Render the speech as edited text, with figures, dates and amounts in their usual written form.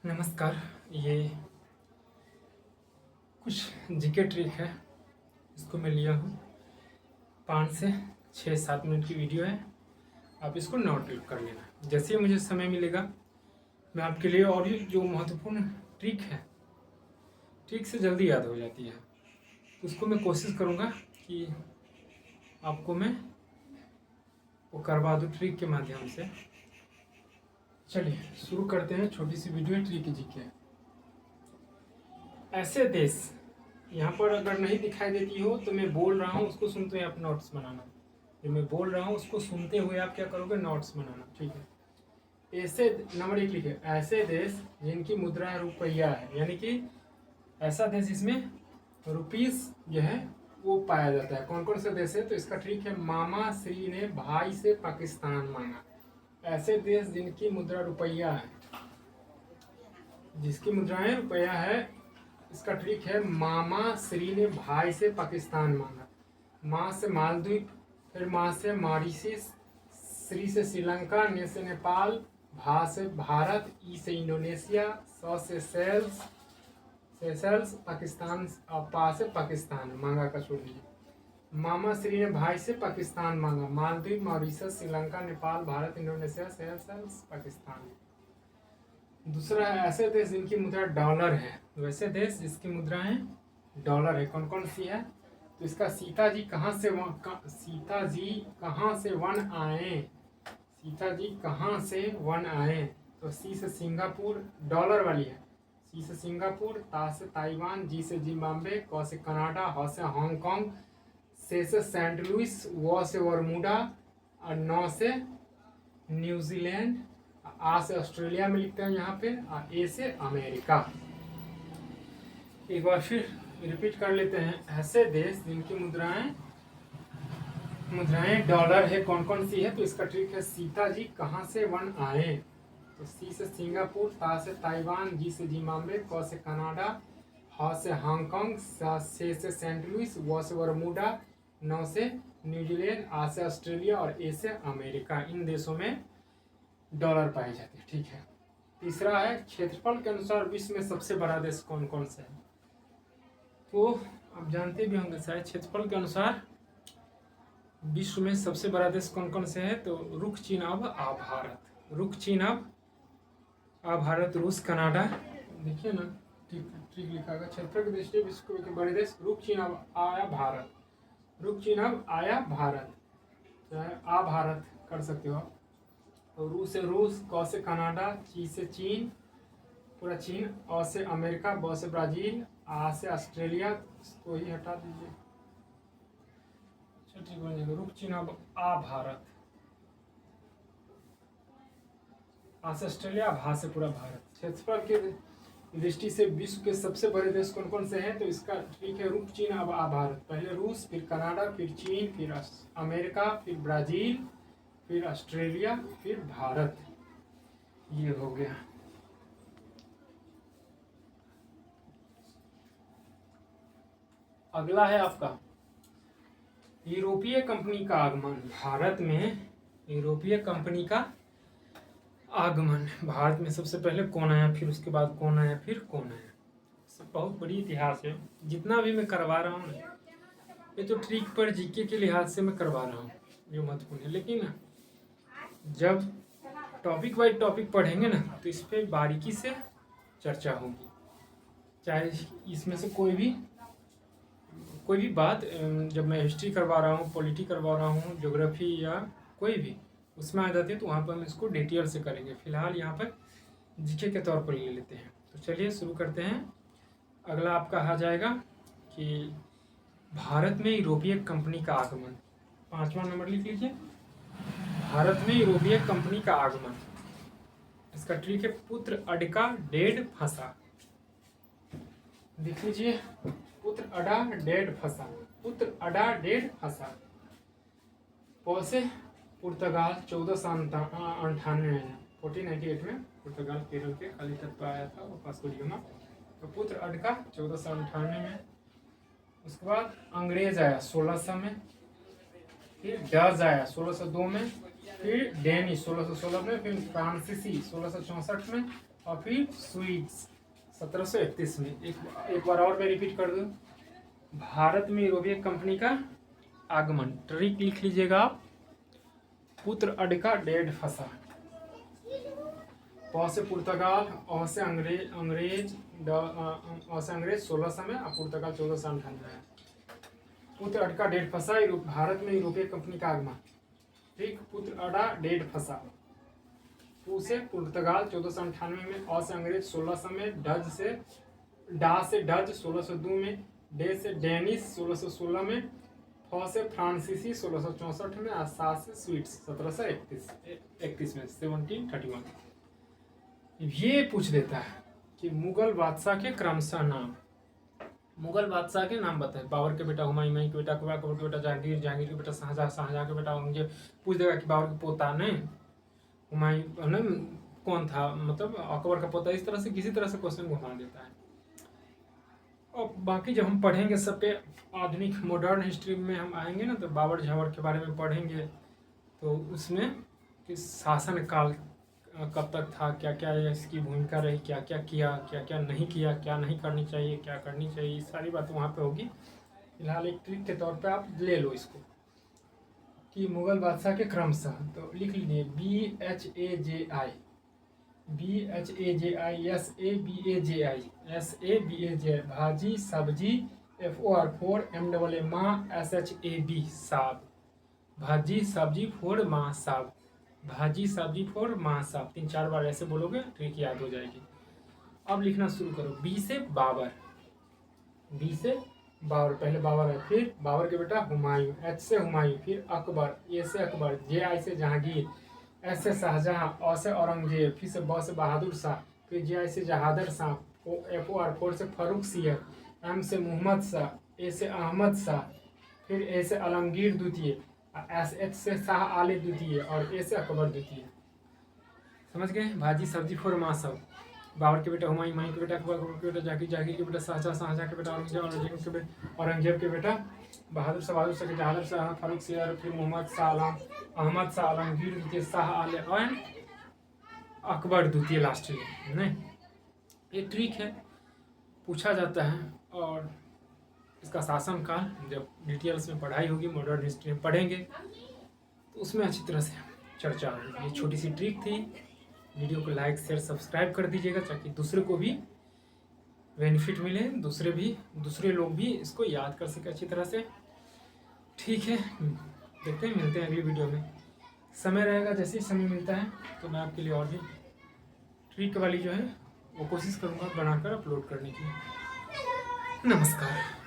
नमस्कार। ये कुछ जीके ट्रिक है, इसको मैं लिया हूँ। 5 से 6-7 मिनट की वीडियो है, आप इसको नोट कर लेना। जैसे ही मुझे समय मिलेगा मैं आपके लिए और भी जो महत्वपूर्ण ट्रिक है, ट्रिक से जल्दी याद हो जाती है, उसको मैं कोशिश करूँगा कि आपको मैं वो करवा दूँ ट्रिक के माध्यम से। चलिए शुरू करते हैं। छोटी सी वीडियो ट्रिक जीके। ऐसे देश, यहाँ पर अगर नहीं दिखाई देती हो तो मैं बोल रहा हूँ उसको सुनते हुए आप नोट्स बनाना। जो मैं बोल रहा हूँ उसको सुनते हुए आप क्या करोगे, नोट्स बनाना। ठीक है। ऐसे नंबर 1 लिखे, ऐसे देश जिनकी मुद्रा रुपया है, यानी कि ऐसा देश जिसमें रुपीस जो है वो पाया जाता है। कौन कौन से देश है, तो इसका ट्रिक है, मामा श्री ने भाई से पाकिस्तान मांगा। ऐसे देश जिनकी मुद्रा रुपया है, जिसकी मुद्राएं रुपया है, इसका ट्रिक है, मामा श्री ने भाई से पाकिस्तान मांगा। माँ से मालदीव, फिर माँ से मॉरिशस, श्री से श्रीलंका, ने से नेपाल, भा से भारत, ई से इंडोनेशिया, स से सेशल्स, पाकिस्तान, पा से पाकिस्तान। मांगा का छोड़ दीजिए। मामा श्री ने भाई से पाकिस्तान मांगा। Maldives, Mauritius, Sri Lanka, Nepal, Bharat, Indonesia, Seychelles, Pakistan. दूसरा है, ऐसे देश जिनकी मुद्रा डॉलर है। वैसे देश जिसकी मुद्राएं डॉलर है, कौन कौन सी है, तो इसका सीता जी कहाँ से वन आए, सीता जी कहाँ से वन आए, तो सी से सिंगापुर, डॉलर वाली है। सी से सिंगापुर, ता से ताइवान, जी से जिम्बाब्वे, क से कनाडा, ह से हांगकांग, से सेंट लुइस, व से बरमूडा, और नौ से न्यूजीलैंड, आ से ऑस्ट्रेलिया में लिखते हैं यहाँ पे, और ए से अमेरिका। एक बार फिर रिपीट कर लेते हैं। ऐसे देश जिनकी मुद्राएं डॉलर है, कौन कौन सी है, तो इसका ट्रिक है, सीता जी कहाँ से वन आए, तो सी से सिंगापुर, ता से ताइवान, जी से जिम्बाब्वे, क से कनाडा, ह से हांगकांग, से सेंट लुइस, व से बरमूडा, नौ से न्यूजीलैंड, आ से ऑस्ट्रेलिया, और ए से अमेरिका। इन देशों में डॉलर पाए जाते हैं। ठीक है। तीसरा है, क्षेत्रफल के अनुसार विश्व में सबसे बड़ा देश कौन कौन सा है, तो आप जानते भी होंगे शायद, क्षेत्रफल के अनुसार विश्व में सबसे बड़ा देश कौन कौन से है, तो रुख, चीन, अब, आ, भारत। रुख, चीन, अब, आ, भारत, रूस, कनाडा। देखिए ना, ठीक लिखा होगा। क्षेत्रफल की दृष्टि विश्व के बड़े देश, रुख, चीन, अब, आया, भारत। रुख, चीन, अब, आया, भारत, आ, भारत कर सकते हो। तो रू से रूस, क से कनाडा, ची से चीन, पूरा चीन, अ से अमेरिका, ब से ब्राजील, आ से ऑस्ट्रेलिया, इसको ही हटा दीजिए। ठीक बन जाएगा। रुख, चीन, अब, आ, भारत, आ से ऑस्ट्रेलिया, भा से पूरा भारत। क्षेत्रफल के दृष्टि से विश्व के सबसे बड़े देश कौन कौन से हैं, तो इसका ठीक है, रुख, चीन, अब, आ, भारत। पहले रूस, फिर कनाडा, फिर चीन, फिर अमेरिका, फिर ब्राजील, फिर ऑस्ट्रेलिया, फिर भारत। ये हो गया। अगला है आपका, यूरोपीय कंपनी का आगमन। भारत में यूरोपीय कंपनी का आगमन, भारत में सबसे पहले कौन आया, फिर उसके बाद कौन आया, फिर कौन आया। सब बहुत बड़ी इतिहास है। जितना भी मैं करवा रहा हूँ, ये तो ट्रिक पर जीके के लिहाज से मैं करवा रहा हूँ, जो महत्वपूर्ण है। लेकिन जब टॉपिक वाइज टॉपिक पढ़ेंगे ना, तो इस पर बारीकी से चर्चा होगी। चाहे इसमें से कोई भी बात, जब मैं हिस्ट्री करवा रहा हूँ, पॉलिटी करवा रहा हूँ, ज्योग्राफी, या कोई भी उसमें आ जाती है, तो वहाँ पर हम इसको डिटेल से करेंगे। फिलहाल यहाँ पर जीके के तौर पर ले लेते हैं। तो चलिए शुरू करते हैं। अगला आपका आ जाएगा कि भारत में यूरोपीय कंपनी का आगमन। 5वां नंबर लिख लीजिए, भारत में यूरोपीय कंपनी का आगमन। इसका ट्रिक है, पुत्र अडका डेढ़ फंसा। देख लीजिए, पुत्र अडा डेढ़ फंसा, पुत्र अडा डेढ़ फंसा। प से पुर्तगाल, 1498 में, 1498 में पुर्तगाल केरल के खाली तट पर आया था, वो वास्को डी गामा। तो पुत्र अडका 1498 में। उसके बाद अंग्रेज आया 1600 में, फिर डच आया 1602 में, फिर डेनिश 1616 में, फिर फ्रांसीसी 1664 में, और फिर स्वीट्स 1731 में। एक बार और मैं रिपीट कर दूं, भारत में यूरोपीय कंपनी का आगमन। ट्रिक लिख लीजिएगा आप, पुत्र अडका डेढ़ फसा। प से पुर्तगाल, अ से अंग्रेज, अ से अंग्रेज 1600 में और पुर्तगाल 1498 में। पुत्र अडका डेढ़ फसा, भारत में यूरोपीय कंपनी का आगमन। ठीक, पुत्र अडा डेढ़ फसा। पू से पुर्तगाल 1498 में, अ से अंग्रेज 1600 में, डच से डच 1602 में, डे से डेनिश 1616 में, फ से फ्रांसीसी 1664 में, और सा से स्वीट्स 1731 में 1731। ये पूछ देता है कि मुगल बादशाह के क्रमशः नाम। मुगल बादशाह के नाम बताए। बाबर के बेटा हुमायूं, हुमायूं के बेटा अकबर, अकबर के बेटा जहांगीर, जहांगीर के बेटा शाहजहां, शाहजहां के बेटा औरंगजेब। पूछ देगा कि बाबर के पोता ने हुमायूं ने कौन था, मतलब अकबर का पोता। इस तरह से किसी तरह से क्वेश्चन घुमा देता है। और बाकी जब हम पढ़ेंगे सब पे आधुनिक मॉडर्न हिस्ट्री में हम आएंगे ना, तो बाबर झाबर के बारे में पढ़ेंगे, तो उसमें कि शासन काल कब तक था, क्या क्या इसकी भूमिका रही, क्या क्या किया, क्या क्या नहीं किया, क्या नहीं करनी चाहिए, क्या करनी चाहिए, सारी बात वहाँ पे होगी। फिलहाल एक ट्रिक के तौर पे आप ले लो इसको कि मुगल बादशाह के क्रमशः। तो लिख लीजिए BHAJI, SABAJI, भाजी सब्जी, FOR MAA माँ, SHAB साब। भाजी सब्जी फोड़ माँ साब, भाजी सब्जी फोड़ माँ साब। 3-4 बार ऐसे बोलोगे, ट्रिक याद हो जाएगी। अब लिखना शुरू करो। बी से बाबर, बी से बाबर, पहले बाबर है, फिर बाबर के बेटा हुमायूं, H से हुमायूं, फिर अकबर, A से अकबर, JI से जहांगीर, S से शाहजहां, अ से औरंगजेब, फिर से ब से बहादुर शाह, फिर JI से जहादर शाह, FOR से फरुख सियर, M से मोहम्मद शाह, A से अहमद शाह, फिर A से आलमगीर द्वितीय, SH से शाह आलिम द्वितीय, और A से अकबर द्वितीय। समझ गए? भाजी सब्जी फोर माँ सब। बाबर के बेटा हुमायूं, हुमायूं के बेटा अकबर, अकबर के बेटा जहांगीर, जहांगीर के बेटा शाहजहां, शाहजहां के बेटा औरंगजेब, औरंगजेब के बेटा बहादुर शाह, बहादुर शाह के जहादर शाह, फारूक सियर, फिर मोहम्मद शाह आलम, अहमद शाह आलमगीर द्वितीय, शाह आलम और अकबर द्वितीय लास्ट में। नहीं, ये ट्रिक है, पूछा जाता है। और इसका शासनकाल जब डिटेल्स में पढ़ाई होगी, मॉडर्न हिस्ट्री में पढ़ेंगे, तो उसमें अच्छी तरह से चर्चा होगी। ये छोटी सी ट्रिक थी। वीडियो को लाइक शेयर सब्सक्राइब कर दीजिएगा, ताकि दूसरे को भी बेनिफिट मिले, दूसरे लोग भी इसको याद कर सके अच्छी तरह से। ठीक है, देखते हैं, मिलते हैं अगली वीडियो में। समय रहेगा, जैसे ही समय मिलता है तो मैं आपके लिए और भी ट्रिक वाली जो है वो कोशिश करूँगा बनाकर अपलोड करने की। नमस्कार।